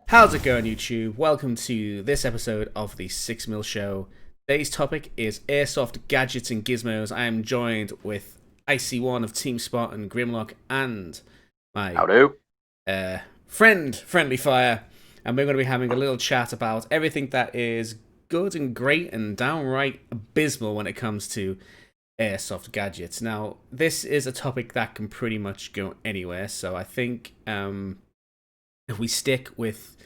How's it going, YouTube? Welcome to this episode of the 6 Mil Show. Today's topic is Airsoft, Gadgets and Gizmos. I am joined with IC1 of Team Spartan, Grimlock, and my Howdo. friend, Friendly Fire. And we're going to be having a little chat about everything that is good and great and downright abysmal when it comes to Airsoft gadgets. Now, this is a topic that can pretty much go anywhere, so I think if we stick with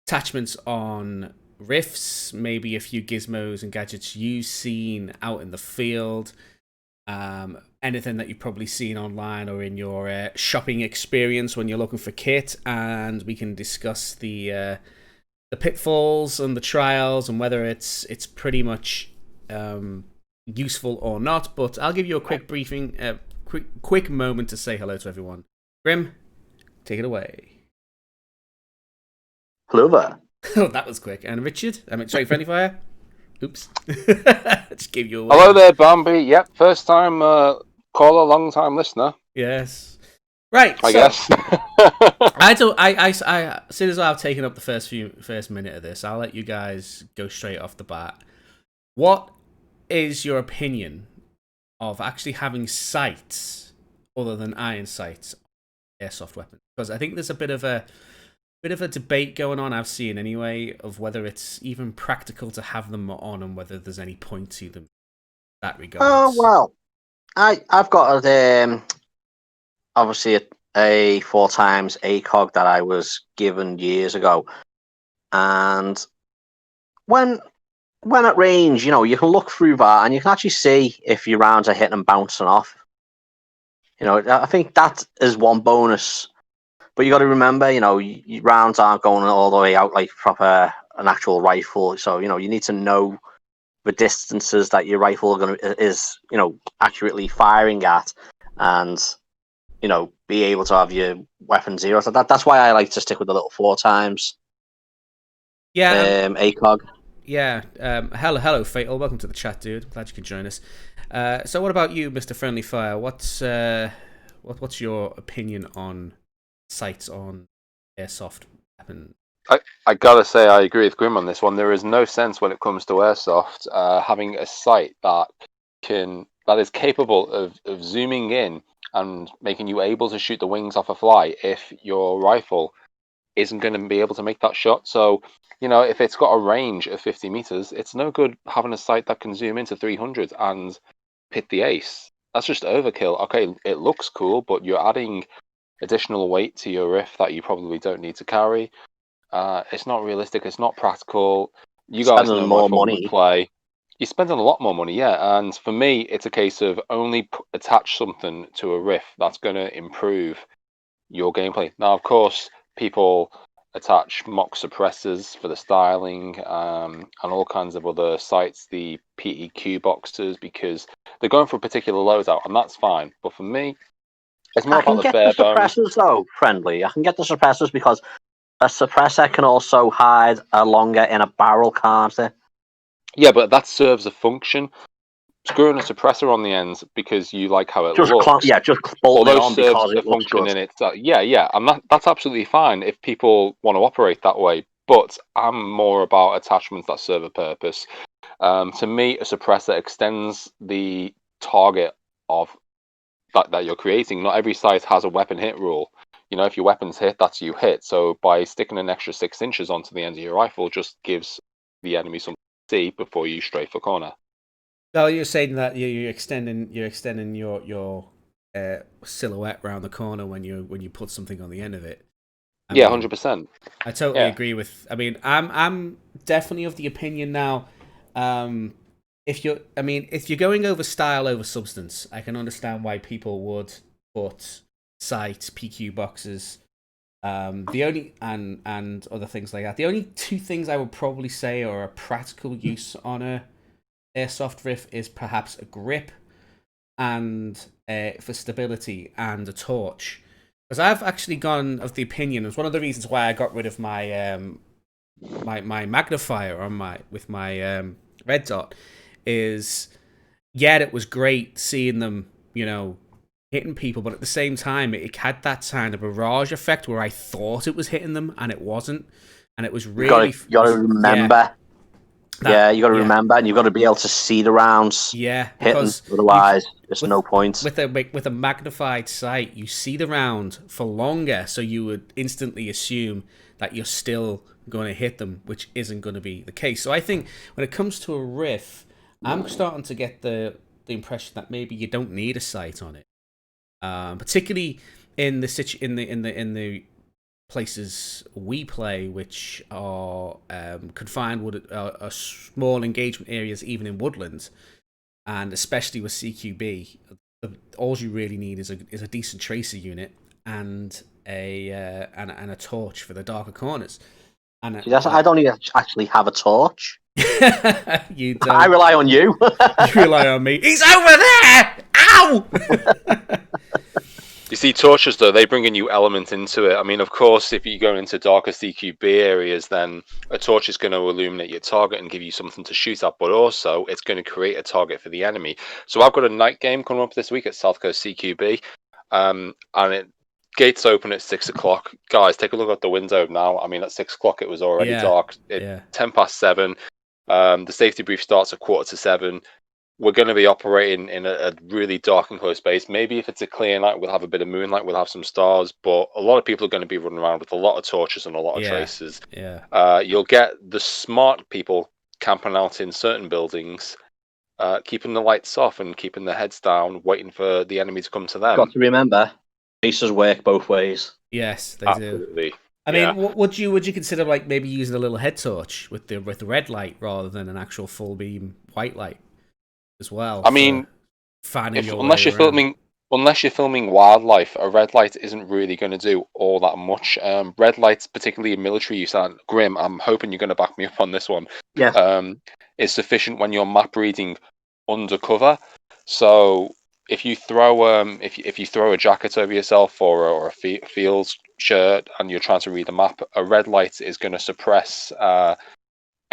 attachments on riffs, maybe a few gizmos and gadgets you've seen out in the field, anything that you've probably seen online or in your shopping experience when you're looking for kit, and we can discuss the pitfalls and the trials and whether it's pretty much useful or not. But I'll give you a quick briefing, quick moment to say hello to everyone. Grim, take it away. Hello there. Oh, that was quick. And Richard, sorry, Friendly Fire. Oops. Just gave you a Hello there, Bambi. Yep, first time caller, long time listener. Yes. Right. I guess. As soon as I've taken up the first minute of this, I'll let you guys go straight off the bat. What is your opinion of actually having sights other than iron sights on airsoft weapons? Because I think there's a bit of a debate going on, I've seen anyway, of whether it's even practical to have them on and whether there's any point to them in that regard. Oh well, I've got obviously a 4x ACOG that I was given years ago, and when at range, you can look through that and you can actually see if your rounds are hitting and bouncing off. I think that is one bonus. But you got to remember, your rounds aren't going all the way out like an actual rifle. So you need to know the distances that your rifle is accurately firing at, and be able to have your weapon zero. So that's why I like to stick with the little 4x. Yeah. ACOG. Yeah. Hello, Fatal. Welcome to the chat, dude. Glad you could join us. So, what about you, Mr. Friendly Fire? What's your opinion on sights on airsoft weapon? I gotta say, I agree with Grim on this one. There is no sense when it comes to airsoft having a sight that is capable of zooming in and making you able to shoot the wings off a fly if your rifle isn't going to be able to make that shot. So, if it's got a range of 50 meters, it's no good having a sight that can zoom into 300 and hit the ace. That's just overkill. Okay, it looks cool, but you're adding additional weight to your riff that you probably don't need to carry. It's not realistic. It's not practical. You guys know more my money. Play. You're spending a lot more money, yeah. And for me, it's a case of only attach something to a riff that's going to improve your gameplay. Now, of course, people attach mock suppressors for the styling and all kinds of other sights, the PEQ boxes, because they're going for a particular loadout, and that's fine. But for me, it's more about the bare bones. Suppressors, though, Friendly. I can get the suppressors because a suppressor can also hide longer in a barrel, can't it? Yeah, but that serves a function. Screwing a suppressor on the end because you like how it looks. Just bolt it on because it looks good. In it. Yeah, and that's absolutely fine if people want to operate that way. But I'm more about attachments that serve a purpose. To me, a suppressor extends the target of that you're creating. Not every sight has a weapon hit rule. If your weapon's hit, that's you hit. So by sticking an extra 6 inches onto the end of your rifle, just gives the enemy something to see before you strafe a corner. So you're saying that you're extending your silhouette around the corner when you put something on the end of it. I mean, 100%. I totally agree with. I mean, I'm definitely of the opinion now. If you're going over style over substance, I can understand why people would put sights, PQ boxes, the only and other things like that. The only two things I would probably say are a practical use on a airsoft riff is perhaps a grip and for stability and a torch. Because I've actually gone of the opinion, it's one of the reasons why I got rid of my my magnifier on my red dot is, yeah, it was great seeing them, hitting people, but at the same time, it had that kind of barrage effect where I thought it was hitting them and it wasn't, and it was really, You gotta yeah, remember. You got to yeah, remember, and you've got to be able to see the rounds yeah, hitting. because Otherwise, there's no point. with a magnified sight, you see the round for longer, so you would instantly assume that you're still going to hit them, which isn't going to be the case. So I think when it comes to a riff, I'm starting to get the impression that maybe you don't need a sight on it, particularly in the places we play, which are confined with are small engagement areas, even in woodlands, and especially with CQB. All you really need is a decent tracer unit and a torch for the darker corners. And I don't even actually have a torch. You don't. I rely on you. You rely on me. He's over there! Ow! You see, torches, though, they bring a new element into it. I mean, of course, if you go into darker CQB areas, then a torch is going to illuminate your target and give you something to shoot at, but also it's going to create a target for the enemy. So I've got a night game coming up this week at South Coast CQB, and gates open at 6 o'clock. Guys, take a look out the window now. I mean, at 6 o'clock, it was already dark. It's 10 past 7. The safety brief starts at 6:45. We're going to be operating in a really dark and close space. Maybe if it's a clear night, we'll have a bit of moonlight, we'll have some stars, but a lot of people are going to be running around with a lot of torches and a lot of tracers. You'll get the smart people camping out in certain buildings, keeping the lights off and keeping their heads down, waiting for the enemy to come to them. Got to remember, tracers work both ways. Yes, they Absolutely. do. I mean, would you consider like maybe using a little head torch with the red light rather than an actual full beam white light as well? I mean, unless you're filming wildlife, a red light isn't really going to do all that much. Red lights, particularly in military use, and Grim, I'm hoping you're going to back me up on this one. Yeah. Is sufficient when you're map reading undercover. So if you throw if you throw a jacket over yourself or a field shirt and you're trying to read a map, a red light is going to suppress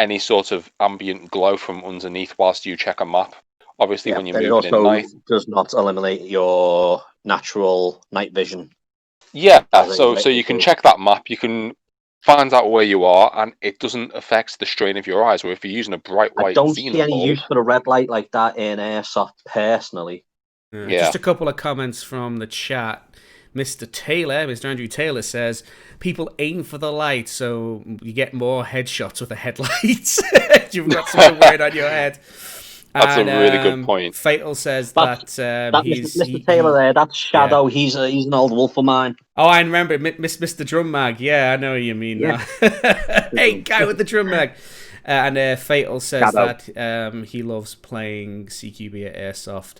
any sort of ambient glow from underneath whilst you check a map. Obviously, when you're moving in night, does not eliminate your natural night vision. Yeah, so you can check that map, you can find out where you are, and it doesn't affect the strain of your eyes. Or if you're using a bright white, I don't see any use for a red light like that in Airsoft, personally. Just a couple of comments from the chat. Mr. Andrew Taylor says, people aim for the light, so you get more headshots with a headlight. You've got something weird on your head. That's a really good point. Fatal says that Mr. Taylor there, that's Shadow. Yeah. He's an old wolf of mine. Oh, I remember Mr. Drum Mag. Yeah, I know what you mean now. Hey, guy with the drum mag. And Fatal says Shadow. That he loves playing CQB at Airsoft.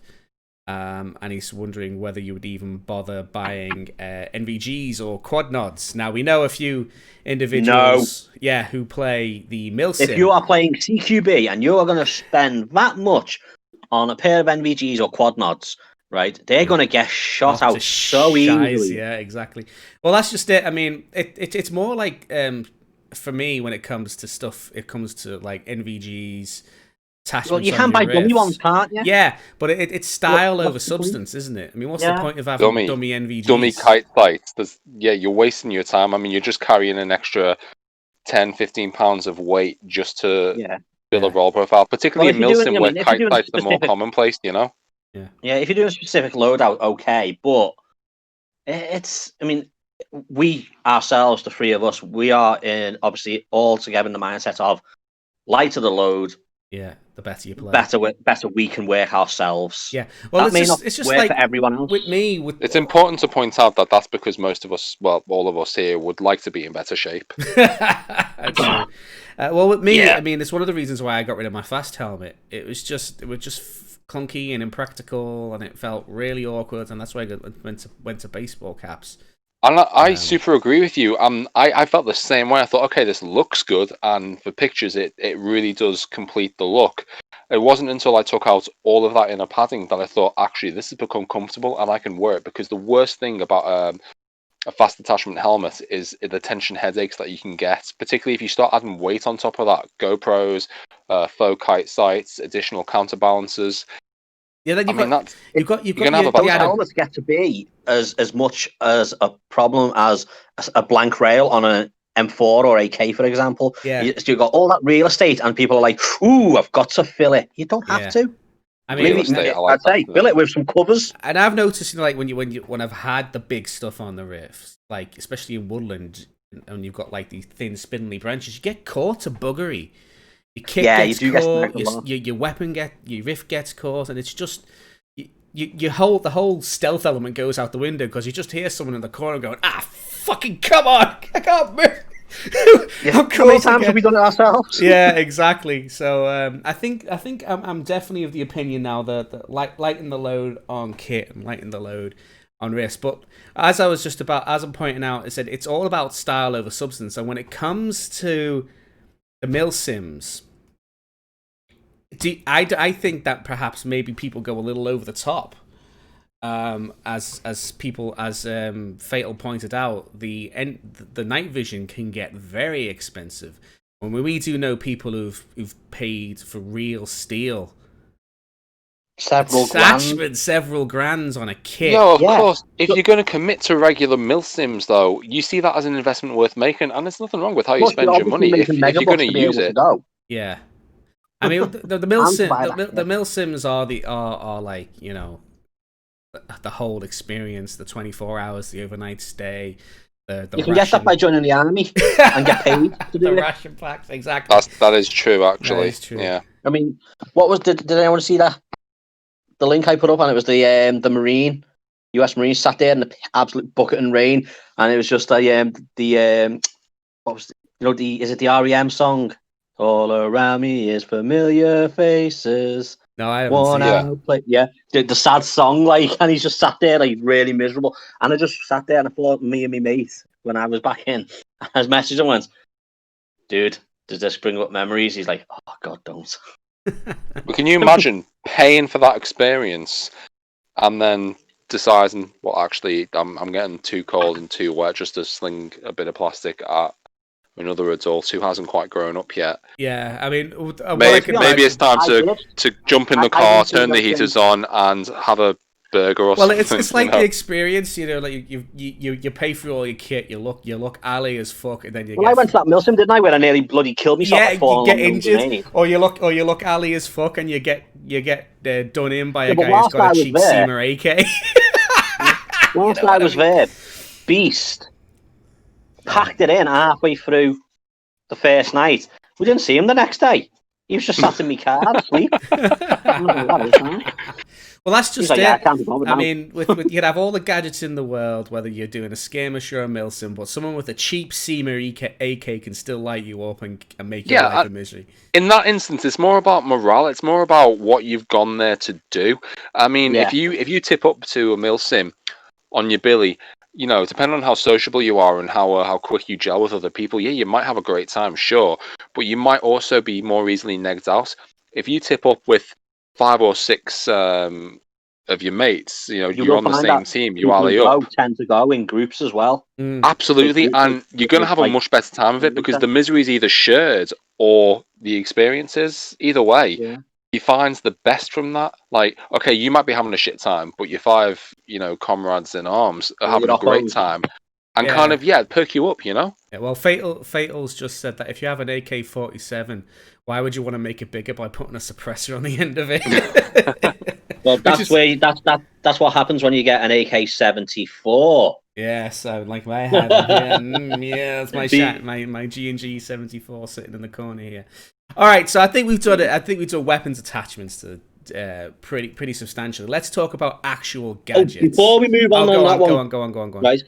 And he's wondering whether you would even bother buying NVGs or quad nods. Now, we know a few individuals who play the Milsim. If you are playing CQB and you are going to spend that much on a pair of NVGs or quad nods, right, they're going to get shot out so easily. Yeah, exactly. Well, that's just it. I mean, it's more like, for me, when it comes to stuff, it comes to like NVGs, well, you can buy dummy ones, can't you? Yeah, but it's style over substance, isn't it? I mean, what's the point of having dummy NVGs? Dummy kite sights. You're wasting your time. I mean, you're just carrying an extra 10, 15 pounds of weight just to build a roll profile, particularly in Milsim where kite sights are more commonplace, you know? Yeah, if you're doing a specific loadout, okay, but it's, I mean, we ourselves, the three of us, we are obviously all together in the mindset of lighter the load, the better you play. Better we can work ourselves. Yeah. Well, it's just work like for everyone else. It's important to point out that that's because most of us, well, all of us here, would like to be in better shape. That's true. Well, with me, I mean, it's one of the reasons why I got rid of my fast helmet. It was just clunky and impractical, and it felt really awkward, and that's why I went to baseball caps. And I super agree with you. I felt the same way. I thought, okay, this looks good, and for pictures, it really does complete the look. It wasn't until I took out all of that inner padding that I thought, actually, this has become comfortable, and I can wear it. Because the worst thing about a fast attachment helmet is the tension headaches that you can get, particularly if you start adding weight on top of that. GoPros, faux kite sights, additional counterbalancers. Yeah, then I mean, that's you've got you're gonna have a Those bad time. helmets get to be as much as a problem as a blank rail on an M4 or AK, for example. Yeah. You've got all that real estate, and people are like, "Ooh, I've got to fill it." You don't have Yeah. to. I Real mean, estate, I like I'd that. say fill it with some covers. and I've noticed, like when I've had the big stuff on the riffs, like especially in woodland, and you've got like these thin spindly branches, you get caught to buggery. Your kit Yeah, you gets do get caught, snagged a lot. your weapon your riff gets caught, and it's just the whole stealth element goes out the window because you just hear someone in the corner going, fucking come on, I can't move. Yeah, how many times have we done it ourselves? Yeah, exactly. So I think I'm definitely of the opinion now that lighten the load on kit and lighten the load on riffs. But as I'm pointing out, I said it's all about style over substance. And when it comes to the milsims, I think that perhaps maybe people go a little over the top. As Fatal pointed out, the night vision can get very expensive. When we do know people who've paid for real steel, Several grands on a kit. Yeah, of course. If you're going to commit to regular milsims, though, you see that as an investment worth making, and there's nothing wrong with how you spend your money if you're going to use it. Yeah, I mean the milsims are like, you know, the whole experience, the 24 hours, the overnight stay. You can get that by joining the army and get paid to do the it. ration packs, exactly. That is true, actually. That is true. Yeah. I mean, did anyone see that? The link I put up, and it was the Marine, US Marine sat there in the absolute bucket and rain, and it was just what was is it the REM song? All around me is familiar faces. No, I haven't seen it. The sad song, like, and he's just sat there like really miserable. And I just sat there and I thought, me and my mate, when I was back in, I was messaging and went, "Dude, does this bring up memories?" He's like, "Oh God, don't." But can you imagine paying for that experience and then deciding, well, actually, I'm getting too cold and too wet just to sling a bit of plastic at another adult who hasn't quite grown up yet? Yeah, I mean, maybe it's time to jump in the car, turn the heaters on, and have a burger or something. Well, it's like the experience, you know, like you pay for all your kit, you look alley as fuck, and then you. Well, I went to that milsim, didn't I? Where I nearly bloody killed myself. Yeah, you get injured, or you look alley as fuck, and you get done in by a guy who's got a cheap Seamer AK. Whilst I was there, Beast packed it in halfway through the first night. We didn't see him the next day. He was just sat in my car asleep. Well, that's just like, it. yeah, I can't be bothered I now. mean, you could have all the gadgets in the world, whether you're doing a skirmish or a milsim, but someone with a cheap Seamer AK can still light you up and make your life a misery. In that instance, it's more about morale. It's more about what you've gone there to do. I mean, if you tip up to a milsim on your billy, you know, depending on how sociable you are and how quick you gel with other people, yeah, you might have a great time, sure, but you might also be more easily negged out. If you tip up with 5 or 6 of your mates, you know, you're on the same team, you alley up. Tend to go in groups as well. Absolutely, and you're going to have a much better time of it because the misery is either shared or the experiences. Either way. Yeah. He finds the best from that. Like, okay, you might be having a shit time, but your 5, you know, comrades in arms are having a great time, and kind of perk you up, you know. Yeah, well, Fatal's just said that if you have an AK-47, why would you want to make it bigger by putting a suppressor on the end of it? Well, that's what happens when you get an AK-74. Yeah, so like my hat, that's my G&G 74 sitting in the corner here. All right, so I think we've done it. I think we've done weapons attachments to pretty substantially. Let's talk about actual gadgets. Before we move on, go on. Right,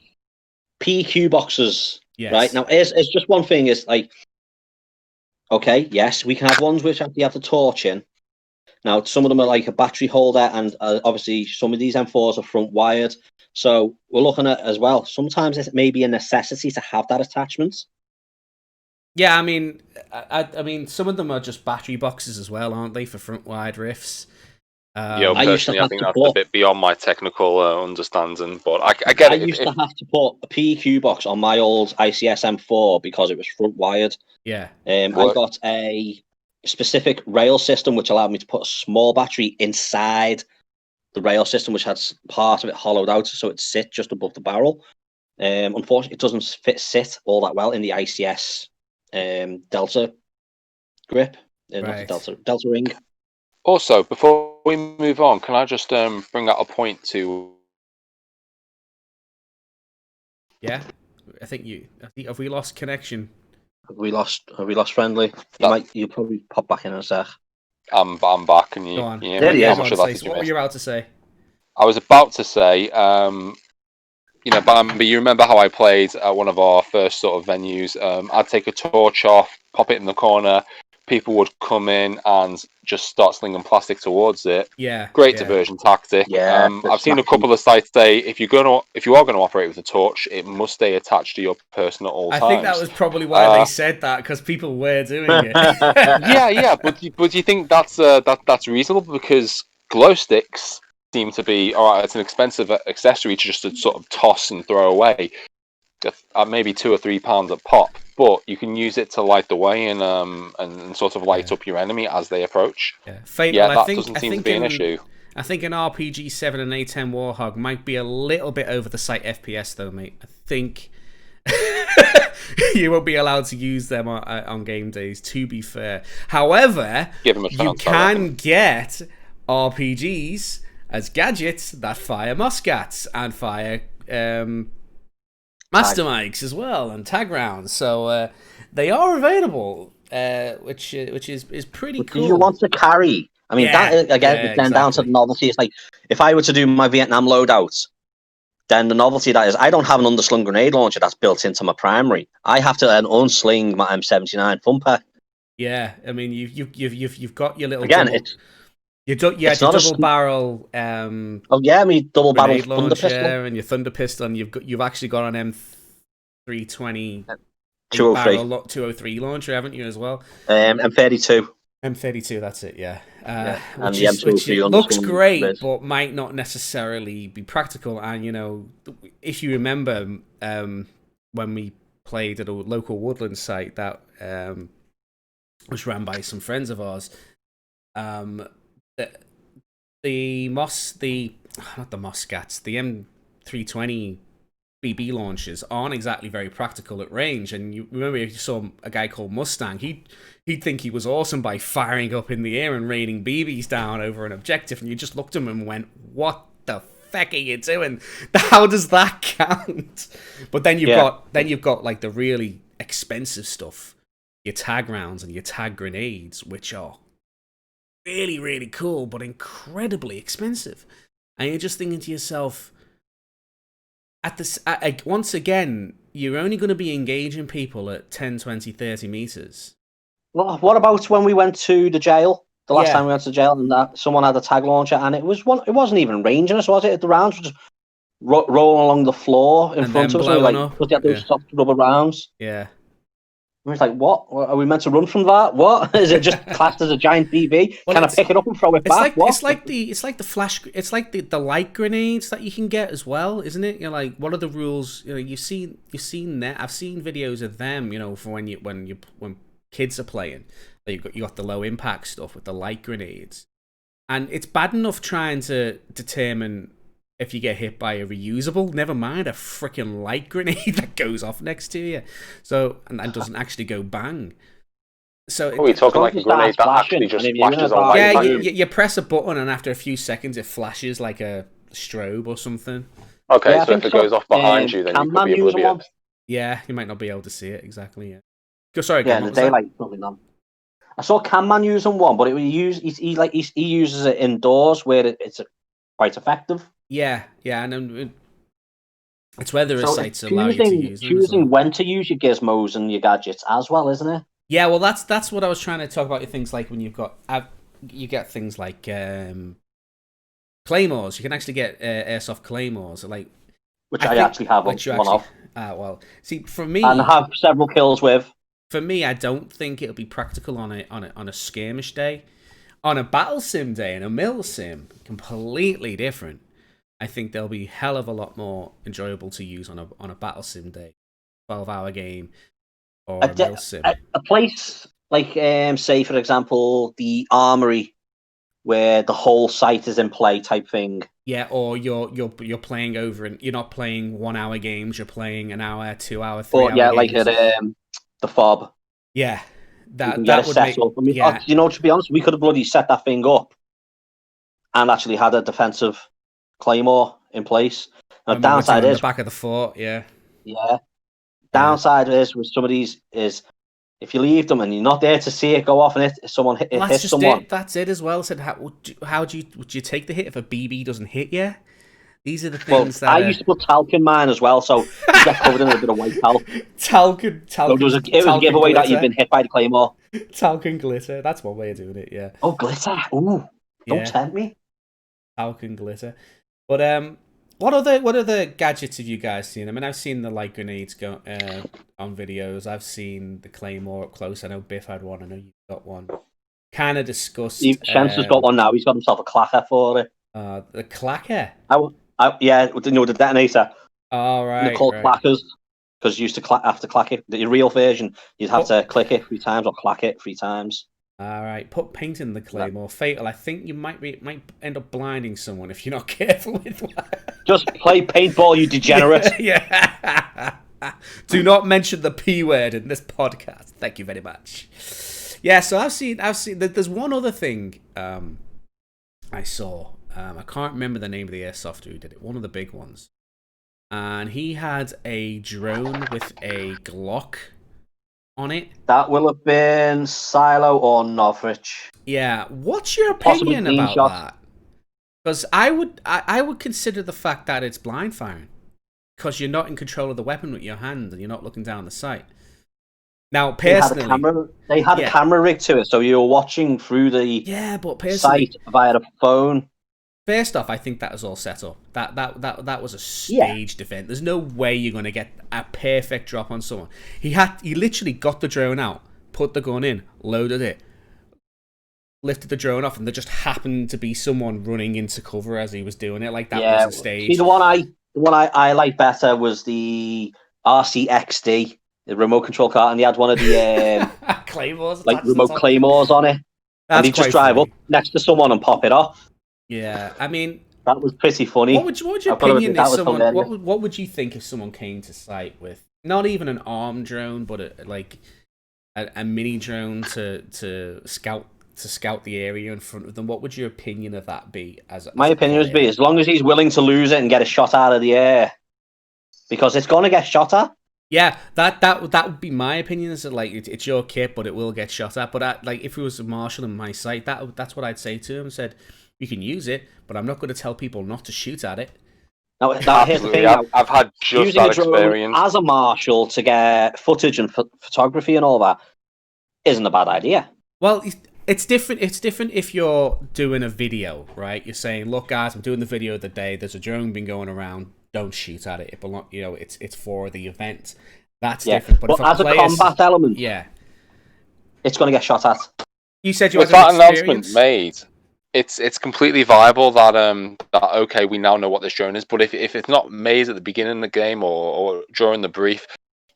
PQ boxes. Yes. Right now, it's just one thing. Is like, okay, yes, we can have ones which actually have the torch in. Now, some of them are like a battery holder, and obviously some of these M4s are front wired. So we're looking at as well. Sometimes it may be a necessity to have that attachment. Yeah, I mean, I mean, some of them are just battery boxes as well, aren't they, for front wide riffs? Personally, I think that's a bit beyond my technical understanding, but I get it. I used to have to put a PQ box on my old ICS M4 because it was front wired. Yeah. I got a specific rail system which allowed me to put a small battery inside rail system, which had part of it hollowed out, so it sit just above the barrel. Unfortunately, it doesn't sit all that well in the ICS Delta grip, not the Right. Delta ring. Also, before we move on, can I just bring out a point to? Yeah, I think have we lost connection? Have we lost friendly? You probably pop back in a sec. I'm back, and Go you on. hear There me? he Yeah, is. How go much on, of that say. did you What were miss? you about to say? I was about to say, Bambi, you remember how I played at one of our first sort of venues? I'd take a torch off, pop it in the corner. People would come in and just start slinging plastic towards it. Yeah. Great yeah. diversion tactic. Yeah, I've seen a couple of sites say if you are going to operate with a torch, it must stay attached to your person at all I times. think that was probably why they said that, because people were doing it. Yeah, but do you think that's reasonable? Because glow sticks seem to be all right. It's an expensive accessory to just to sort of toss and throw away, at maybe £2 or £3 a pop. But you can use it to light the way and sort of light up your enemy as they approach. Yeah, Fatal. Yeah, I that think. doesn't I seem to think be an in, issue. I think an RPG 7 and A10 Warhog might be a little bit over the sight FPS though, mate. I think you won't be allowed to use them on game days. To be fair, however, Give 'em a you chance, I can reckon. get RPGs as gadgets that fire muscats and fire master mics as well, and tag rounds. So they are available, which is pretty But cool. do you want to carry? I mean, that again, then down to the novelty. It's like if I were to do my Vietnam loadout, then the novelty that is, I don't have an underslung grenade launcher that's built into my primary. I have to then unsling my M79 fun pack. Yeah, I mean you've got your little Again, double, it's your not double barrel oh yeah, I mean double barrel grenade thunder launcher pistol. and your thunder pistol, and you've actually got an M320 203. barrel 203 launcher, haven't you, as well? M32. M32, that's it, yeah. And Which the is which M203 looks underslung great, bit. but might not necessarily be practical. And if you remember, when we played at a local woodland site that was ran by some friends of ours, the not the Moscats, the M320 BB launchers aren't exactly very practical at range. And you remember, if you saw a guy called Mustang, he'd think he was awesome by firing up in the air and raining BBs down over an objective, and you just looked at him and went, "What the feck are you doing? How does that count?" But then you've got like the really expensive stuff, your tag rounds and your tag grenades, which are really, really cool, but incredibly expensive. And you're just thinking to yourself, once again, you're only going to be engaging people at 10, 20, 30 meters. Well, what about when we went to the jail? The last time we went to jail, and someone had a tag launcher, and it wasn't even ranging us, was it? The rounds were just rolling along the floor in front of us, because they had those soft rubber rounds. Yeah. I was like, what? Are we meant to run from that? What? Is it just classed as a giant BB? Well, Can I pick it up and throw it back? It's like the light grenades that you can get as well, isn't it? You're like, what are the rules? You've seen that. I've seen videos of them. For when kids are playing, you got the low impact stuff with the light grenades, and it's bad enough trying to determine if you get hit by a reusable, never mind a freaking light grenade that goes off next to you, so and doesn't actually go bang. So are we talking like a grenade that actually just flashes on light? Yeah, you press a button and after a few seconds it flashes like a strobe or something. Okay, yeah, so if it goes off behind you, then you could be oblivious. Yeah, you might not be able to see it exactly. Yeah. Go, sorry. Yeah, in the daylight, probably not. I saw Camman using one, but he uses it indoors where it's quite effective. Yeah, and it's where there are sites allow you to use them. Choosing when to use your gizmos and your gadgets as well, isn't it? Yeah, well, that's what I was trying to talk about. Things like when you get things like claymores. You can actually get airsoft claymores, which I actually have one of. Well, see, for me, and I have several kills with. For me, I don't think it'll be practical on a skirmish day. On a battle sim day and a mill sim, completely different. I think they'll be hell of a lot more enjoyable to use on a battle sim day, 12-hour game, or a mill sim. A place like, say for example, the armory, where the whole site is in play type thing. Yeah, or you're playing over, and you're not playing 1 hour games. You're playing an hour, 2 hour, 3 hour yeah, games. like at the fob, Yeah, you can get that it would set make up. I mean, yeah. to be honest, we could have bloody set that thing up and actually had a defensive claymore in place. Now, When we were downside doing the is, back of the fort, yeah. yeah, Yeah. downside is with some of these is if you leave them and you're not there to see it go off and Well, it that's hits just someone. it. That's it as well. Said how do you take the hit if a BB doesn't hit you? These are the Well, things that I used to put talc in mine as well, so you get covered in a bit of white talc. So it was a talc and giveaway that you've glitter. been hit by the claymore. Talc and glitter. That's one way of doing it. Yeah. Oh, glitter! Ooh, don't Yeah. tempt me. Talc and glitter. But what other gadgets have you guys seen? I mean, I've seen the light grenades go on videos. I've seen the claymore up close. I know Biff had one. I know you've got one. Kind of discussed. Spencer's got one now. He's got himself a clacker for it. The clacker. Yeah, the detonator. Oh, right. They're called clackers because you used to have to clack it. The real version, you'd have to click it 3 times or clack it 3 times. All right, put paint in the claymore. Fatal. I think you might end up blinding someone if you're not careful with that. Just play paintball, you degenerate. Yeah. Do not mention the P word in this podcast. Thank you very much. Yeah, so I've seen. There's one other thing I saw. I can't remember the name of the airsoft who did it. One of the big ones, and he had a drone with a Glock on it. That will have been Silo or Northridge. Yeah, what's your opinion about that? Because I would consider the fact that it's blind firing, because you're not in control of the weapon with your hand and you're not looking down the sight. Now, personally, they had a camera rig to it, so you were watching through the sight via the phone. First off, I think that was all set up. That was a staged event. There's no way you're going to get a perfect drop on someone. He literally got the drone out, put the gun in, loaded it, lifted the drone off, and there just happened to be someone running into cover as he was doing it. Like, that was a stage. See, the one I like better was the RCXD, the remote control car, and he had one of the claymores, like remote claymores on it. And he just drive up next to someone and pop it off. Yeah, I mean, that was pretty funny. What would your opinion if someone? What would you think if someone came to site with not even an armed drone, but a mini drone to scout the area in front of them? What would your opinion of that be? My opinion would be, as long as he's willing to lose it and get a shot out of the air, because it's gonna get shot at. Yeah, that would be my opinion. Is that, like, it's your kit, but it will get shot at. But like, if it was a marshal in my site, that's what I'd say to him. Said, you can use it, but I'm not going to tell people not to shoot at it. Now here's the thing. I've had just using that a drone experience as a marshal to get footage and photography and all that isn't a bad idea. Well, it's different. It's different if you're doing a video, right? You're saying, "Look, guys, I'm doing the video of the day. There's a drone been going around. Don't shoot at it. It belong. It's for the event." That's different. But if as a combat element, it's going to get shot at. You said you had that announcement made. It's completely viable that okay, we now know what this drone is, but if it's not made at the beginning of the game or during the brief,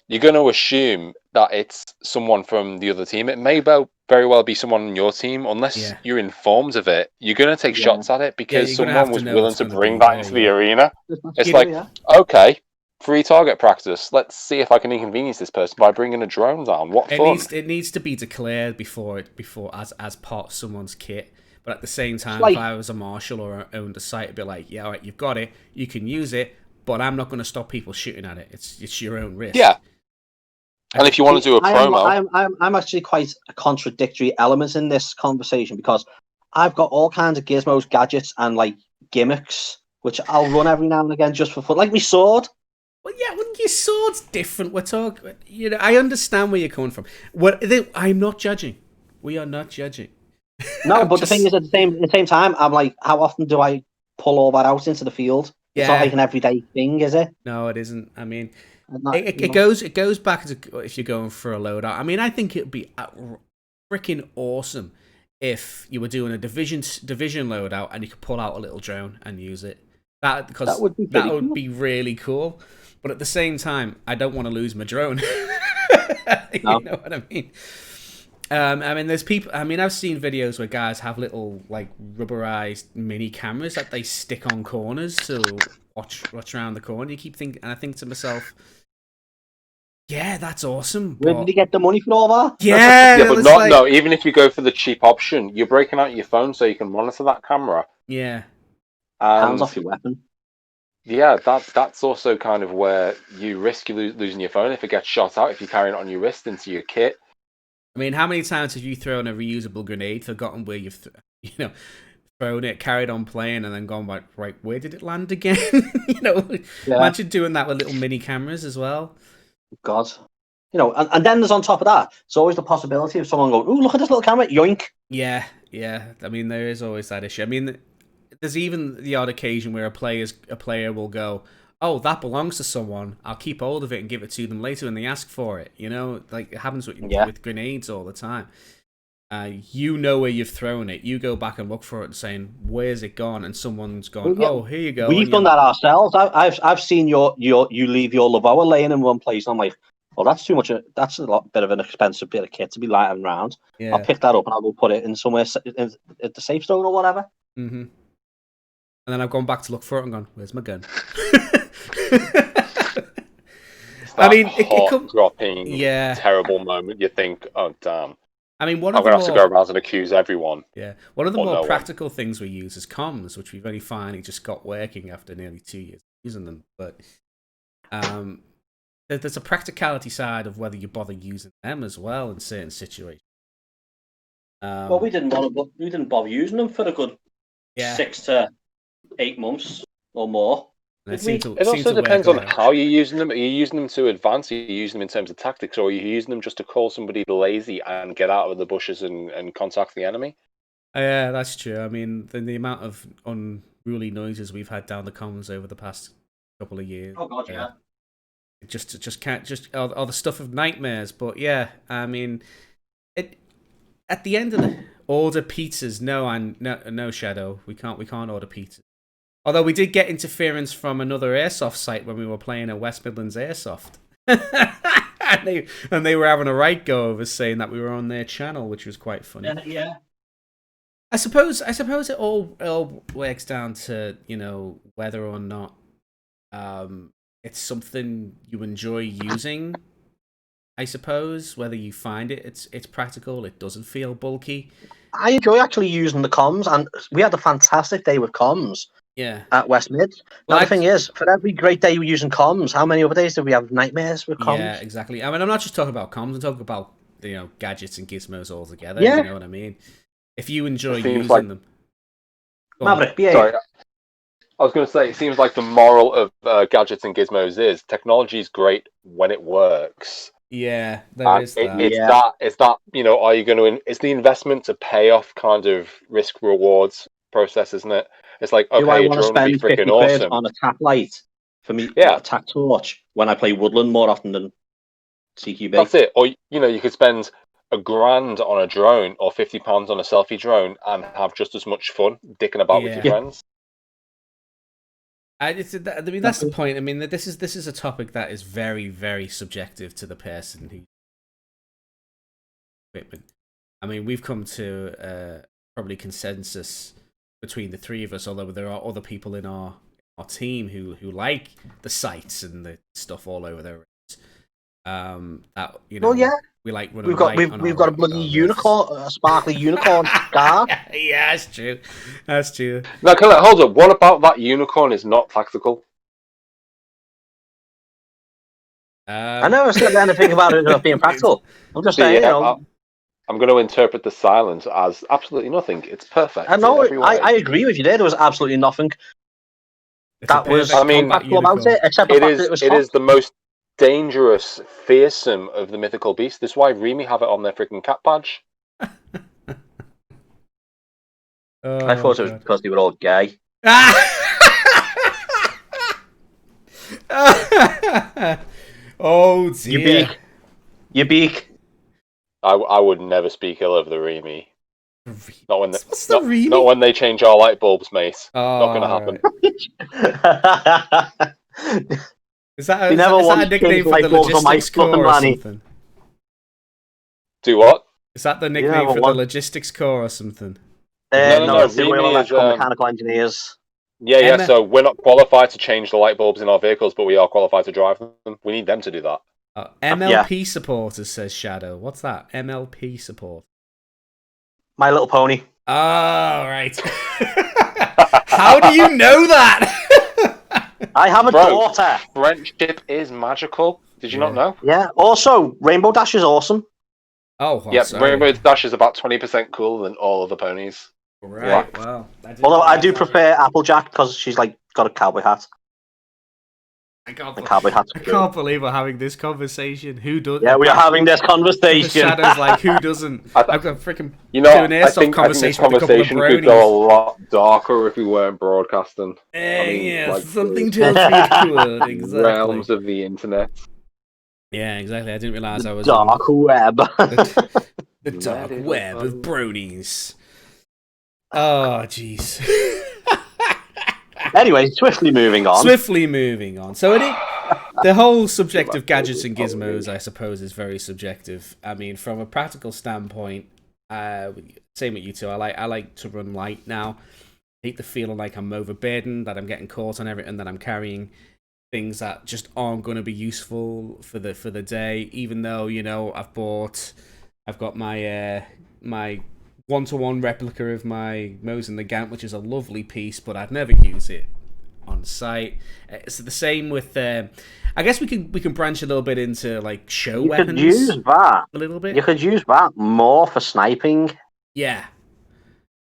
you're going to assume that it's someone from the other team. It may very well be someone on your team, unless you're informed of it. You're going to take shots at it because someone was willing to bring that into the arena. It's like, okay, free target practice. Let's see if I can inconvenience this person by bringing a drone down. What fun! It needs to be declared before as part of someone's kit. But at the same time, if I was a marshal or owned a site, it'd be like, yeah, all right, you've got it, you can use it, but I'm not going to stop people shooting at it. It's your own risk. Yeah. And if you want to do a promo, I'm actually quite a contradictory element in this conversation, because I've got all kinds of gizmos, gadgets, and like gimmicks which I'll run every now and again just for fun, like my sword. Well, yeah, when your sword's different, we're talking. I understand where you're coming from. I'm not judging. We are not judging. No, but the thing is, at the same time, I'm like, how often do I pull all that out into the field? Yeah. It's not like an everyday thing, is it? No, it isn't. I mean, it goes back to if you're going for a loadout. I mean, I think it'd be freaking awesome if you were doing a division loadout and you could pull out a little drone and use it. That would be really cool. But at the same time, I don't want to lose my drone. You know what I mean? I mean, there's people. I mean, I've seen videos where guys have little like rubberized mini cameras that they stick on corners to watch around the corner. You keep thinking, and I think to myself, yeah, that's awesome. Where But did he get the money for all that? yeah, Yeah, but it's not like, no. Even if you go for the cheap option, you're breaking out your phone so you can monitor that camera. yeah, Hands And off your weapon. yeah, that's also kind of where you risk losing your phone if it gets shot out. If you're carrying it on your wrist into your kit. I mean, how many times have you thrown a reusable grenade, forgotten where you've, thrown it, carried on playing, and then gone like, right, where did it land again? Yeah. Imagine doing that with little mini cameras as well. God. And then there's on top of that, it's always the possibility of someone going, "Ooh, look at this little camera, yoink." Yeah, yeah. I mean, there is always that issue. I mean, there's even the odd occasion where a player will go, "Oh, that belongs to someone. I'll keep hold of it and give it to them later when they ask for it." Like it happens with grenades all the time. You know where you've thrown it. You go back and look for it and saying, "Where's it gone?" And someone's gone, Well, yeah, "Oh, here you go." We've done that ourselves. I've seen you leave your Lavoa laying in one place. And I'm like, well, that's too much. That's a lot bit of an expensive bit of kit to be lying around. Yeah. I'll pick that up and I'll go put it in somewhere at the safe zone or whatever. Mm-hmm. And then I've gone back to look for it and gone, "Where's my gun?" I mean, it could dropping terrible moment. You think, oh damn. I mean, I'm gonna have to go around and accuse everyone. Yeah, one of the more practical things we use is comms, which we've only finally just got working after nearly 2 years using them. But there's a practicality side of whether you bother using them as well in certain situations. Well, we didn't bother using them for a good 6 to 8 months or more. It also depends on how you're using them. Are you using them to advance? Are you using them in terms of tactics, or are you using them just to call somebody lazy and get out of the bushes and contact the enemy? Yeah, that's true. I mean, the amount of unruly noises we've had down the commons over the past couple of years. Oh God, yeah. Just can't all the stuff of nightmares. But yeah, I mean, at the end of the order pizzas. No Shadow. We can't order pizzas. Although we did get interference from another Airsoft site when we were playing at West Midlands Airsoft. and they were having a right go of us saying that we were on their channel, which was quite funny. Yeah. I suppose it all works down to, whether or not it's something you enjoy using. I suppose whether you find it's practical, it doesn't feel bulky. I enjoy actually using the comms, and we had a fantastic day with comms. Yeah. At West Mid. Well, the thing is, for every great day we're using comms, how many other days do we have nightmares with comms? Yeah, exactly. I mean, I'm not just talking about comms. I'm talking about gadgets and gizmos all together. Yeah. You know what I mean? If you enjoy using them. Maverick, BA. Sorry, I was going to say, it seems like the moral of gadgets and gizmos is technology is great when it works. Yeah, there is that. It's that, are you going to... It's the investment to pay off kind of risk rewards process, isn't it? It's like, okay, do I want to spend 50 quid awesome on a tap light for me? Yeah, a tap torch when I play Woodland more often than CQB. That's it. Or you could spend $1,000 on a drone or £50 on a selfie drone and have just as much fun dicking about with your friends. I mean, that's the point. I mean, this is a topic that is very, very subjective to the person who. I mean, we've come to probably consensus between the three of us, although there are other people in our team who like the sights and the stuff all over their well, yeah, we like we've got a bloody unicorn, a sparkly unicorn car. Yeah, that's true. Now, hold up. What about that unicorn is not tactical? I never said anything about it not being practical. I'm just saying, I'm going to interpret the silence as absolutely nothing. It's perfect. I know. I agree with you there. There was absolutely nothing. That was. I mean, about it, except it is the most dangerous, fearsome of the mythical beasts. That's why Remy have it on their freaking cat badge. I thought it was because they were all gay. Oh dear. You beak. I would never speak ill of the Remy. Not when not when they change our light bulbs, mate. Not going to happen. Is that a nickname for the logistics core or something? Do what? Is that the You nickname never for the won. Logistics Corps or something? No, it's the Remy Royal is, Electrical Mechanical Engineers. Yeah. Emma- So we're not qualified to change the light bulbs in our vehicles, but we are qualified to drive them. We need them to do that. MLP supporters, says Shadow. What's that? MLP support. My Little Pony. Oh, right. How do you know that? I have a daughter. Friendship is magical. Did you not know? Yeah. Also, Rainbow Dash is awesome. Oh, well, Yep, sorry. Rainbow Dash is about 20% cooler than all other ponies. Right, well. Although I do prefer Applejack because she's like got a cowboy hat. I can't believe we're having this conversation. Who does? Yeah, we are having this conversation. Shadow's like, who doesn't? I've got freaking You know, doing I airsoft think this conversation could go a lot darker if we weren't broadcasting. Yeah, like something tells me it could. Exactly. Realms of the internet. Yeah, exactly. I didn't realize I was dark web. the dark web of bronies. Oh, jeez. Anyway, swiftly moving on. So the whole subject of gadgets and gizmos, I suppose, is very subjective. I mean, from a practical standpoint, same with you two. I like to run light now. I hate the feeling like I'm overburdened, that I'm getting caught on everything, that I'm carrying things that just aren't going to be useful for the day. Even though, you know, I've got my my 1-to-1 replica of my Mosin the Gant, which is a lovely piece, but I'd never use it on site. It's the same with. I guess we can branch a little bit into like show weapons. You could use that a little bit. You could use that more for sniping. Yeah,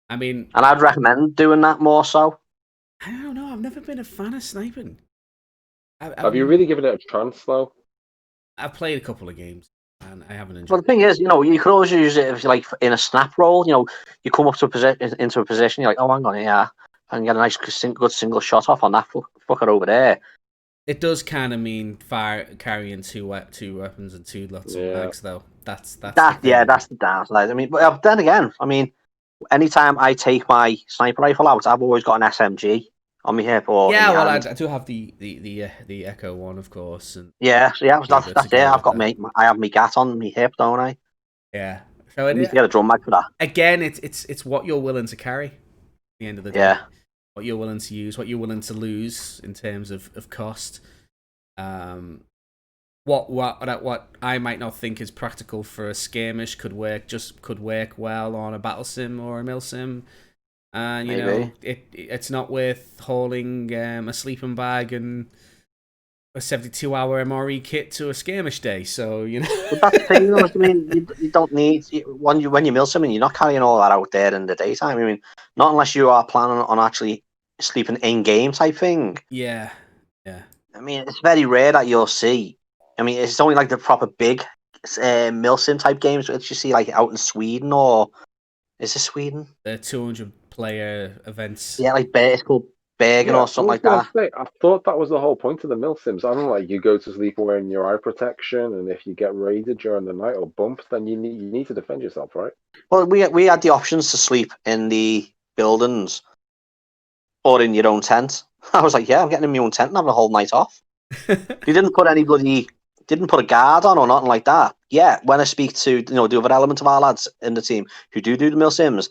I mean, and I'd recommend doing that more so. I don't know. I've never been a fan of sniping. Have you really given it a chance though? I've played a couple of games. And I haven't enjoyed. Well, the thing is, you know, you could always use it if you like in a snap roll. You know, you come up to into a position, you're like, oh, hang on here, and get a nice, good single shot off on that fucker over there. It does kind of mean carrying two weapons and lots of mags, though. That's the downside. I mean, but then again, I mean, anytime I take my sniper rifle out, I've always got an SMG on my hip or I do have the Echo one, of course. And that's it. I have my GAT on my hip, don't I? Yeah. So I need to get a drum mag for that. Again, it's what you're willing to carry. At the end of the day, what you're willing to use, what you're willing to lose in terms of cost. What I might not think is practical for a skirmish could work well on a battle sim or a mil sim. And you know, it's not worth hauling a sleeping bag and a 72-hour MRE kit to a skirmish day. So you know, but that's the thing. You know, I mean, you don't need when you mill something, you're not carrying all that out there in the daytime. I mean, not unless you are planning on actually sleeping in game type thing. Yeah. I mean, it's very rare that you'll see. I mean, it's only like the proper big mill sim type games that you see like out in Sweden or is it Sweden? The 200-player events. Yeah, like it's called Bergen or something like that. I thought that was the whole point of the mill sims. I don't know, like you go to sleep wearing your eye protection, and if you get raided during the night or bumped, then you need to defend yourself, right? Well, we had the options to sleep in the buildings or in your own tent. I was like, yeah, I'm getting in my own tent and having a whole night off. You didn't put a guard on or nothing like that. Yeah, when I speak to the other element of our lads in the team who do the mill sims,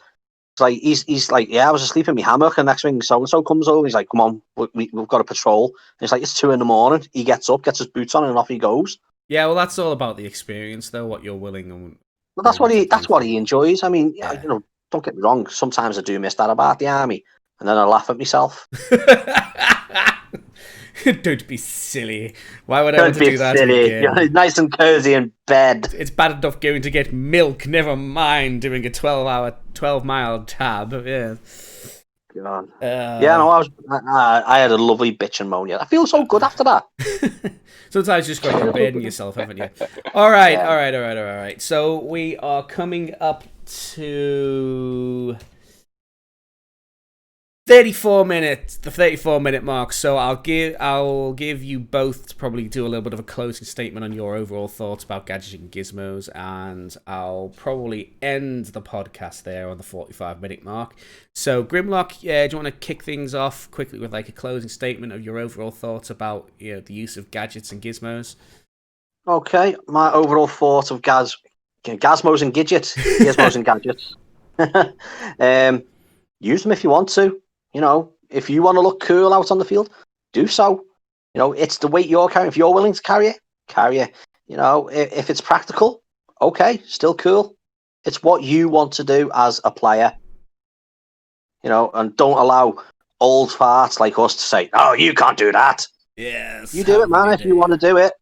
it's like he's like, yeah, I was asleep in my hammock, and next thing so and so comes over, he's like, come on, we've got a patrol. And it's like it's 2 a.m. He gets up, gets his boots on, and off he goes. Yeah, well, that's all about the experience, though. What you're willing and. Well, that's what he enjoys. I mean, don't get me wrong. Sometimes I do miss that about the army, and then I laugh at myself. Don't be silly. Why would I want to do that again? You're nice and cozy in bed. It's bad enough going to get milk, never mind doing a 12-mile tab. Yeah. God. I had a lovely bitch and moan. I feel so good after that. Sometimes you just got to burden yourself, haven't you? All right. So we are coming up to 34 minutes, the 34-minute mark. So I'll give you both to probably do a little bit of a closing statement on your overall thoughts about Gadget and Gizmos, and I'll probably end the podcast there on the 45-minute mark. So Grimlock, do you want to kick things off quickly with like a closing statement of your overall thoughts about the use of gadgets and gizmos? Okay, my overall thought of Gizmos and Gadget. Gizmos and Gadgets. Use them if you want to. You know, if you want to look cool out on the field, do so. You know, it's the weight you're carrying. If you're willing to carry it, carry it. You know, if it's practical, okay, still cool. It's what you want to do as a player. You know, and don't allow old farts like us to say, "Oh, you can't do that." Yes. You do it, man, if you want to do it.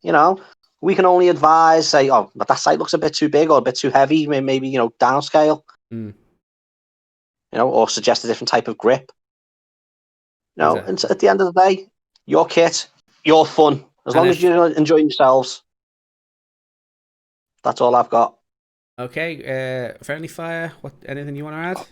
You know, we can only advise, say, "Oh, but that sight looks a bit too big or a bit too heavy. Maybe you know, downscale." Mm. You know, or suggest a different type of grip. You know, Exactly. and at the end of the day, your kit, your fun. As long as you're enjoying yourselves, that's all I've got. Okay, Friendly Fire, anything you want to add?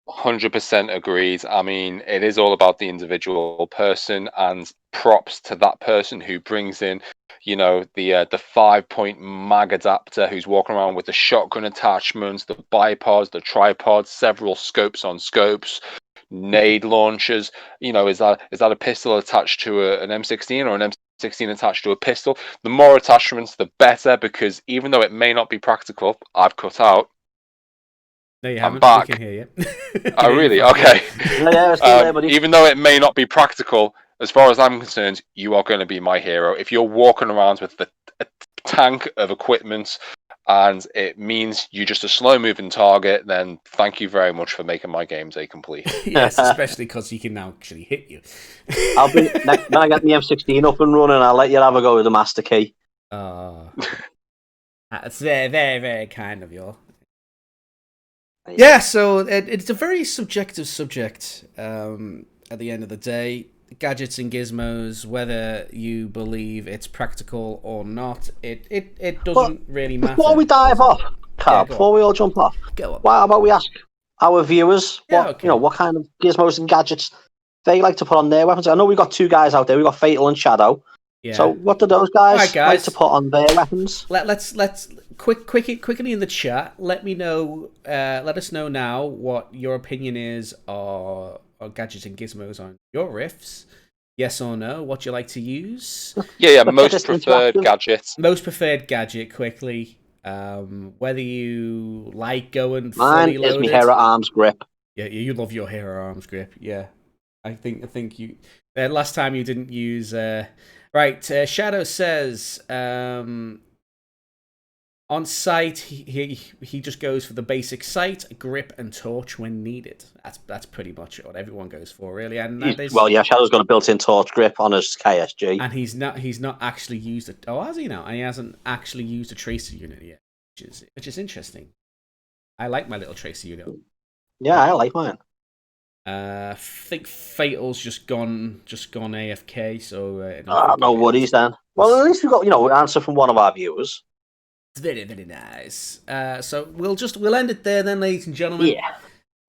100% agreed. I mean, it is all about the individual person, and props to that person who brings in, you know, the 5-point mag adapter, who's walking around with the shotgun attachments, the bipods, the tripods, several scopes on scopes, nade launchers. You know, is that a pistol attached to an M16 or an M16 attached to a pistol? The more attachments, the better, because even though it may not be practical, I've cut out. No, you I'm haven't. We back. can hear you. Oh, really? Okay. Yeah, still there, buddy. Even though it may not be practical, as far as I'm concerned, you are going to be my hero. If you're walking around with a tank of equipment and it means you're just a slow-moving target, then thank you very much for making my game day complete. Yes, especially because he can now actually hit you. I'll bring when I get the M16 up and running. I'll let you have a go with the master key. That's very, very, very kind of you. Yeah, so it's a very subjective subject. At the end of the day, gadgets and gizmos, whether you believe it's practical or not, it doesn't really matter. Before we dive off, Carl, before we all jump off, why about we ask our viewers what kind of gizmos and gadgets they like to put on their weapons? I know we've got two guys out there. We've got Fatal and Shadow. Yeah. So what do those guys like to put on their weapons? Let's quickly in the chat. Let me know. Let us know now what your opinion is on gadgets and gizmos on your riffs. Yes or no? What you like to use? Yeah. Most preferred gadget. Most preferred gadget. Quickly. Whether you like going Mine fully loaded. Mine is my Hera Arms grip. Yeah, you love your Hera Arms grip. Yeah, I think you. Last time you didn't use. Right, Shadow says on sight he just goes for the basic sight, grip, and torch when needed. That's pretty much what everyone goes for, really. And Shadow's got a built-in torch grip on his KSG, and he's not actually used it. Oh, has he now? And he hasn't actually used a tracer unit yet, which is interesting. I like my little tracer unit. Yeah, I like mine. I think Fatal's just gone AFK, so no worries then. Well, at least we got an answer from one of our viewers. Very, very nice. So we'll end it there then, ladies and gentlemen. Yeah.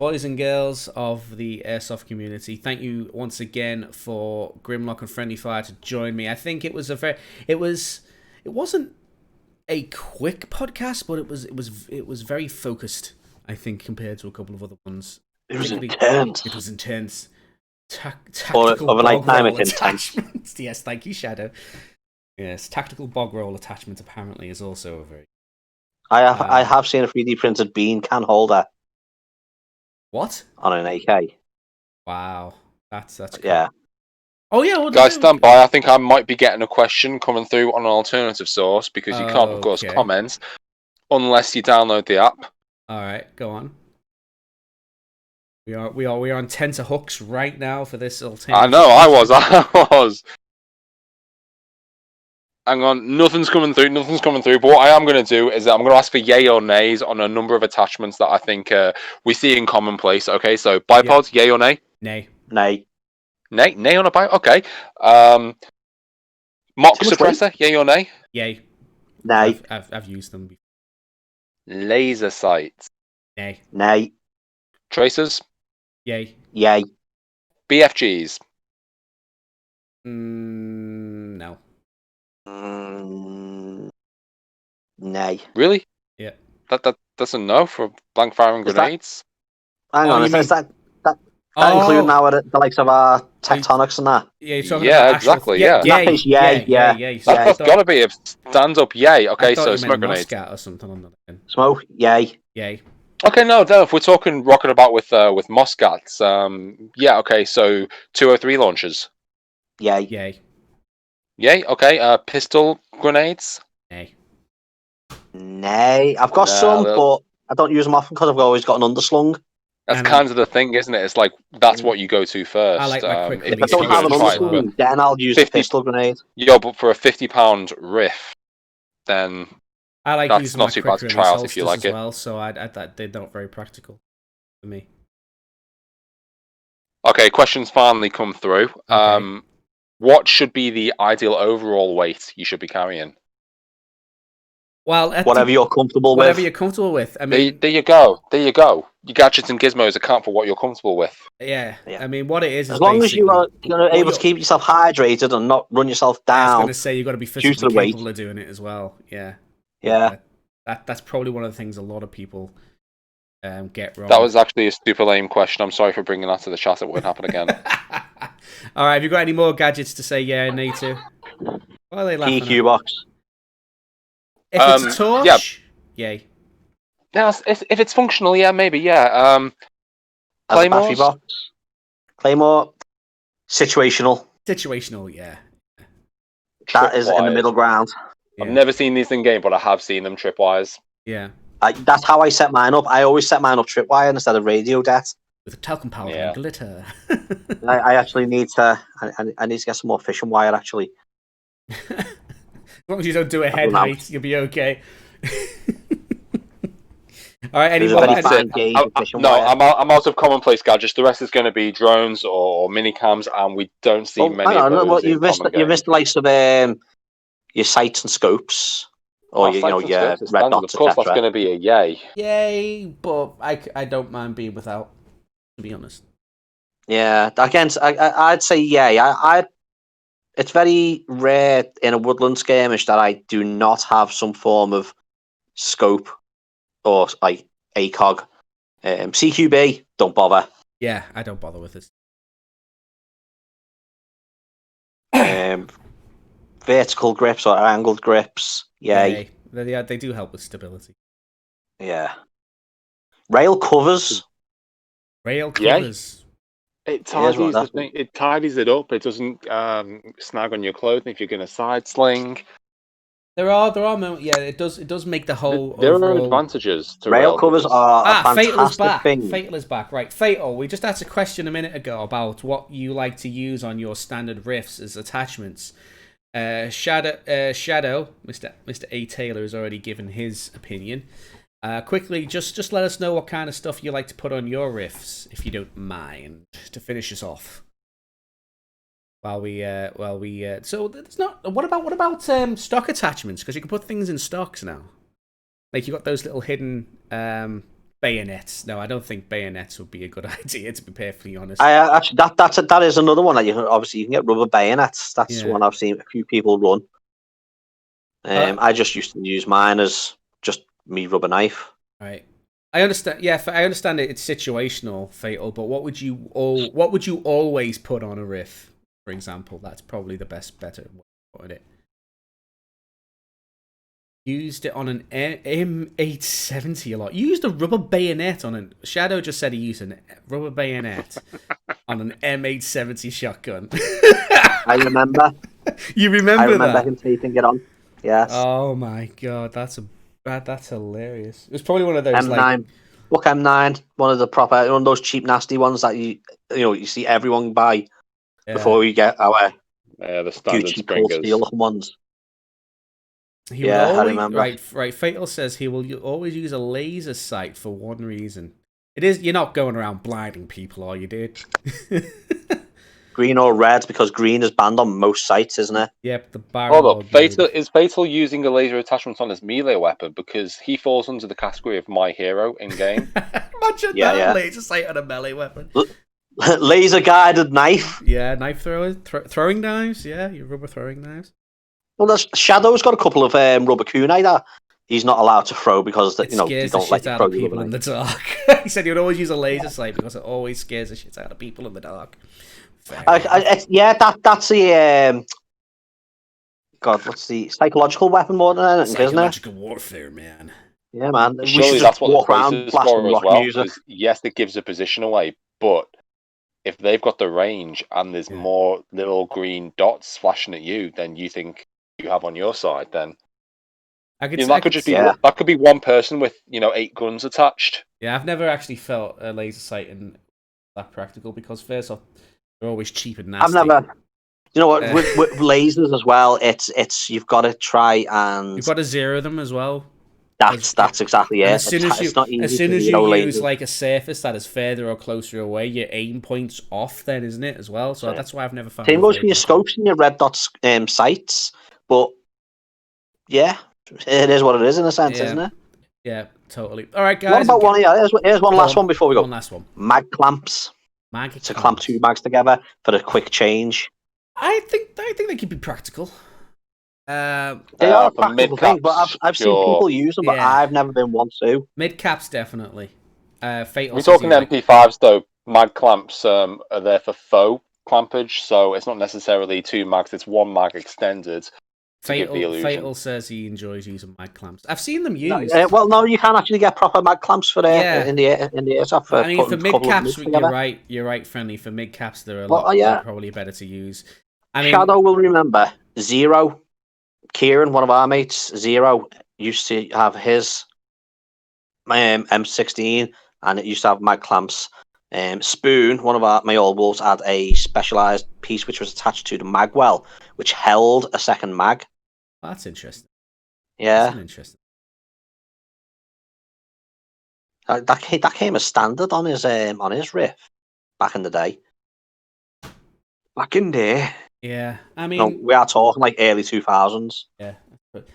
Boys and girls of the Airsoft community, thank you once again for Grimlock and Friendly Fire to join me. I think it wasn't a quick podcast, but it was very focused, I think, compared to a couple of other ones. It was intense. It was intense. Tactical bog roll attachments. Yes, thank you, Shadow. Yes, tactical bog roll attachment apparently is also a very. I have seen a 3D printed bean can holder. What? On an AK. Wow, that's cool. Yeah. Oh yeah, well, guys, stand by. I think I might be getting a question coming through on an alternative source because you can't, of course, comment unless you download the app. All right, go on. We are on tenterhooks right now for this alternative. I know, I was. Hang on, nothing's coming through. But what I am going to do is I'm going to ask for yay or nays on a number of attachments that I think we see in commonplace. Okay, so bipods, yay or nay? Nay. Nay. Nay on a bipod. Okay. Mock suppressor, yay or nay? Yay. Nay. I've used them before. Laser sights. Nay. Nay. Tracers. Yay. Yay. BFGs. No. Nay. Really? Yeah. That's a no for blank firing grenades. Hang on, That including the likes of our tectonics and that. Yeah, you're talking about exactly. Yeah, Yeah. In that case, yay. So That's got to be a stands up. Yay. Okay, I thought so you smoke meant grenades. Muscat or something on that. Smoke, yay. Yay. Okay, no. If we're talking rocking about with Muscats, yeah. Okay, so 203 launchers. Yay. Yay. Okay. Pistol grenades. Nay. Nay. I've got some, but I don't use them often because I've always got an underslung. That's kind of the thing, isn't it? It's like that's what you go to first. I like my quick if I don't have an underslung, then I'll use a pistol grenade. Yeah, but for a £50 riff, then I like that's using not my too quick bad to try out if you like as it. well, so they're not very practical for me. Okay, questions finally come through. Okay. What should be the ideal overall weight you should be carrying? Well, whatever you're comfortable with. Whatever you're comfortable with. I mean, there you go. Your gadgets and gizmos account for what you're comfortable with. Yeah. I mean, what it is as long as you're able to keep yourself hydrated and not run yourself down. I was going to say you've got to be physically capable of doing it as well. Yeah. That's probably one of the things a lot of people get wrong. That was actually a super lame question. I'm sorry for bringing that to the chat. It won't happen again. All right. Have you got any more gadgets to say yeah and nay to? What are they laughing PQ box. If it's a torch, yay. Yeah, if it's functional, yeah, maybe, yeah. Battery box. Claymore. Situational. Situational, yeah. That is in the middle ground. I've never seen these in game, but I have seen them tripwires. Yeah. That's how I set mine up. I always set mine up tripwire instead of radio det. With a talcum powder and glitter. I actually need to. I need to get some more fishing wire. Actually. As long as you don't do a head height, you'll be okay. All right, any more? I'm out of commonplace gadgets. The rest is going to be drones or mini cams, and we don't see many of those. Well, you've missed the likes of your sights and scopes, or your red dots. Of course, that's going to be a yay. Yay, but I don't mind being without. To be honest. Yeah, again, I'd say yay. It's very rare in a woodland skirmish that I do not have some form of scope or like ACOG. CQB, don't bother. Yeah, I don't bother with this. Vertical grips or angled grips, yay. They do help with stability. Yeah. Rail covers. It tidies it up. It doesn't snag on your clothing if you're going to side sling. There are moments. Yeah, it does make the whole. There are advantages to rail covers. Are a fantastic thing. Fatal is back. Right, Fatal. We just asked a question a minute ago about what you like to use on your standard riffs as attachments. Shadow, Mr. A Taylor has already given his opinion. Quickly, just let us know what kind of stuff you like to put on your riffs, if you don't mind, to finish us off. So there's not. What about stock attachments? Because you can put things in stocks now. Like you got those little hidden bayonets. No, I don't think bayonets would be a good idea. To be perfectly honest, actually that is another one that you can get rubber bayonets. That's one I've seen a few people run. I just used to use mine as just me rubber knife. Right. I understand. Yeah, I understand it's situational, Fatal. But what would you always put on a riff? For example, that's probably the better way to put it. Used it on an M870 a lot. Used a rubber bayonet on a... Shadow just said he used a rubber bayonet on an M870 shotgun. I remember. You remember that? I remember him taping it on. Yes. Oh my god, that's hilarious. It was probably one of those M9. Book M9, one of those cheap nasty ones that you see everyone buy before we get our the standard Gucci Springers steel ones. I remember. Right. Fatal says he will always use a laser sight for one reason. It is you're not going around blinding people, are you, dude? Green or red, because green is banned on most sites, isn't it? Yep, the barrel. Is Fatal using a laser attachment on his melee weapon because he falls under the category of my hero in game? Imagine that laser sight on a melee weapon. Laser guided knife. Yeah, knife throwing knives. Yeah, your rubber throwing knives. Well, Shadow's got a couple of rubber kunai that he's not allowed to throw because they don't let you throw people in the dark. He said he would always use a laser sight because it always scares the shit out of people in the dark. Yeah, that's the God. What's the psychological weapon more than anything, isn't it? Psychological warfare, man. Yeah, man. We Surely should that's just what walk the price around is blasting for as rock well. music. Because yes, it gives a position away, but if they've got the range and there's more little green dots flashing at you than you think you have on your side, then that could be one person with 8 guns attached. Yeah, I've never actually felt a laser sight that practical because first off, they're always cheap and nasty. I've never. You know what? With lasers as well, it's you've got to try and you've got to zero them as well. That's exactly it. As soon as you use like a surface that is further or closer away, your aim point's off. Then, isn't it as well? So that's why I've never found. Same goes for your scopes and your red dot sights, but yeah, it is what it is in a sense, isn't it? Yeah, totally. All right, guys. What about one? Here's one last one before we go. One last one. Mag clamps. To clamp 2 mags together for a quick change. I think they could be practical. They are a practical thing, but I've seen people use them, but I've never been one to. Mid caps definitely. Fatal. We're talking MP5s though. Mag clamps are there for faux clampage, so it's not necessarily 2 mags; it's 1 mag extended. Fatal says he enjoys using mag clamps. I've seen them used. No, you can actually get proper mag clamps for in the airsoft. For mid caps, you're right, friendly. For mid caps, they're probably better to use. Shadow will remember Zero. Kieran, one of our mates, Zero, used to have his M16, and it used to have mag clamps. Spoon, one of my old wolves, had a specialised piece which was attached to the mag well, which held a second mag. That's interesting. Yeah, that's interesting. That came as standard on his riff back in the day. Yeah, I mean, we are talking like early 2000s. Yeah,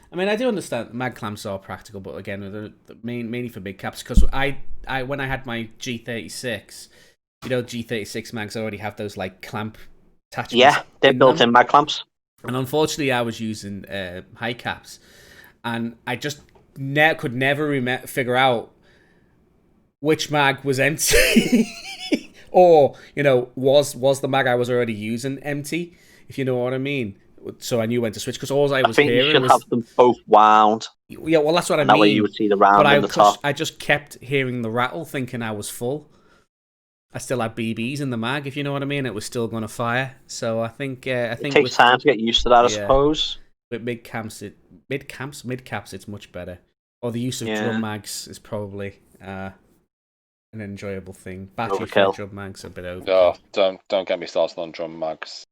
I do understand mag clamps are practical, but again, they're mainly for big caps. Because when I had my G36, G36 mags already have those like clamp attachments. Yeah, they're built-in mag clamps. And unfortunately, I was using high caps, and I just could never figure out which mag was empty, or was the mag I was already using empty. If you know what I mean. So I knew when to switch because all I was hearing was... you should have them both wound. Yeah, well, that's what I mean. That way you would see the round in the top. I just kept hearing the rattle, thinking I was full. I still had BBs in the mag, if you know what I mean. It was still going to fire. So I think it takes time to get used to that, I suppose. With mid caps, it's much better. Or the use of drum mags is probably an enjoyable thing. Battery for drum mags are a bit overkill. Oh, don't get me started on drum mags.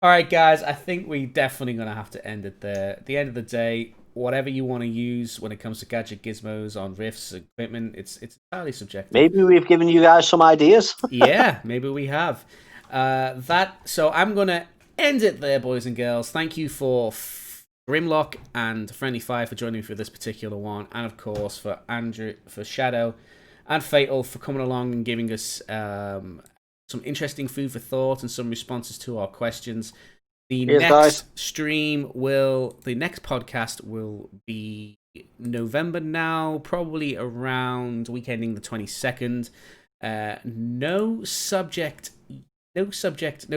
All right, guys, I think we're definitely going to have to end it there. At the end of the day, whatever you want to use when it comes to gadget gizmos on riffs, equipment, it's entirely subjective. Maybe we've given you guys some ideas. Yeah, maybe we have. So I'm going to end it there, boys and girls. Thank you for Grimlock and Friendly Fire for joining me for this particular one. And, of course, for Andrew, for Shadow, and Fatal for coming along and giving us... some interesting food for thought and some responses to our questions. The next podcast will be November now, probably around weekending the 22nd. No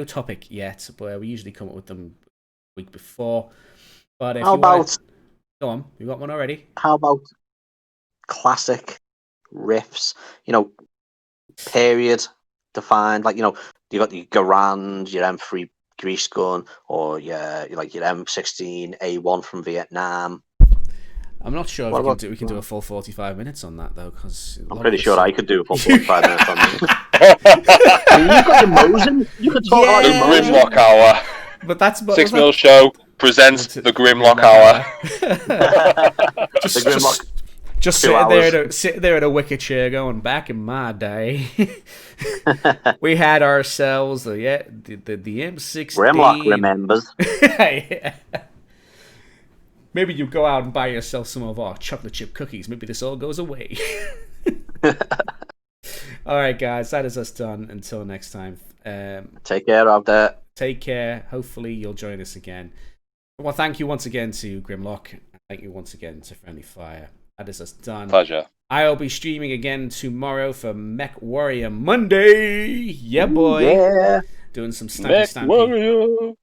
topic yet, but we usually come up with them the week before. But if go on, you got one already? How about classic riffs? Period. Defined, you got your Garand, your M3 grease gun, or your M16 A1 from Vietnam. I'm not sure if we can do a full 45 minutes on that though, because I'm pretty sure I could do a full 45 minutes on that. You've got your Mosin. You could talk about the Grimlock Hour. But that's 6 Mil Show presents the Grimlock Hour. Just sitting there at a wicker chair going, back in my day, we had ourselves the M16. Grimlock remembers. Yeah. Maybe you go out and buy yourself some of our chocolate chip cookies. Maybe this all goes away. All right, guys, that is us done. Until next time. Take care out there. Take care. Hopefully you'll join us again. Well, thank you once again to Grimlock. Thank you once again to Friendly Fire. That is us done. Pleasure. I'll be streaming again tomorrow for Mech Warrior Monday. Yeah, boy. Yeah. Doing some stampy Mech stampy. Warrior.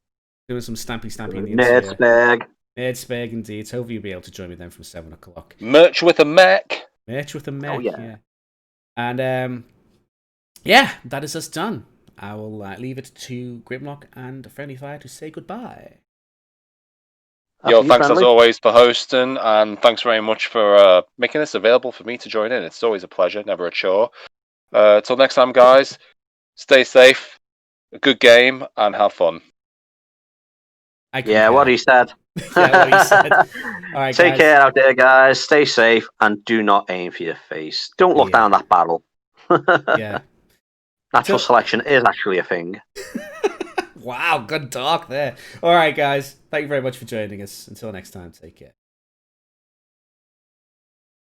Doing some stampy in the Nerd interior. spag. Nerd spag indeed. Hopefully you'll be able to join me then from 7 o'clock. Merch with a mech. Merch with a mech, Oh, yeah. yeah. And yeah, that is us done. I will leave it to Grimlock and Friendly Fire to say goodbye. Yo, You, thanks as Friendly? always for hosting, and thanks very much for making this available for me to join in. It's always a pleasure, never a chore. Till next time, guys, stay safe, a good game, and have fun. Yeah, what he said. Yeah, what he said. All right, Take guys. care out there, guys. Stay safe and do not aim for your face. Don't look Yeah. down that barrel. Yeah. Natural selection is actually a thing. Wow, good talk there. All right, guys. Thank you very much for joining us. Until next time, take care.